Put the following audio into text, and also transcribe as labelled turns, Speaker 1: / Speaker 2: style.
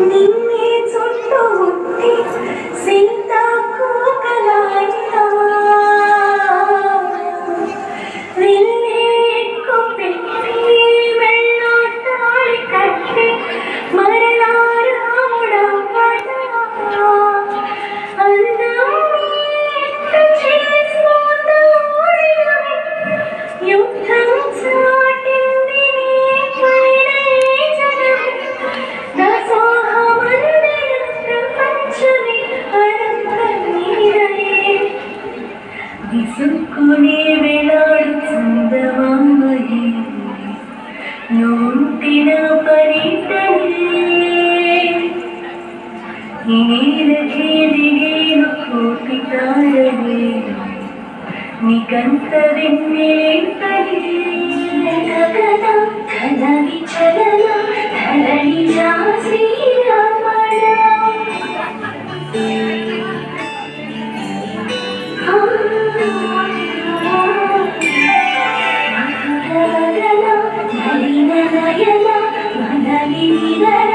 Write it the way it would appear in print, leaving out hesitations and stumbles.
Speaker 1: నిన్నే చుట్టుముట్టి సీతాకోకలాయినా నిన్నే ఎక్కుపెట్టి మెళ్ళో తాళి కట్టి మరలా రాముడవ్వడా అందమే ఎంత చేస్తోందో యుద్ధం చాటింది నీ పైన ఈ జగమే దాసోహమందిన ప్రపంచమే అనంత నీడయే విసుక్కునే వేళాడు చందమామయే నువ్వుంటిన పరితనే ఈ నీలకే దిగేను కోటి తారలే నీకంత వెన్నెలెంతనే గగన ఘన విచలన ధరణి జా శ్రీరామణ మధుర వదన మలిన నయన మనవి నిదర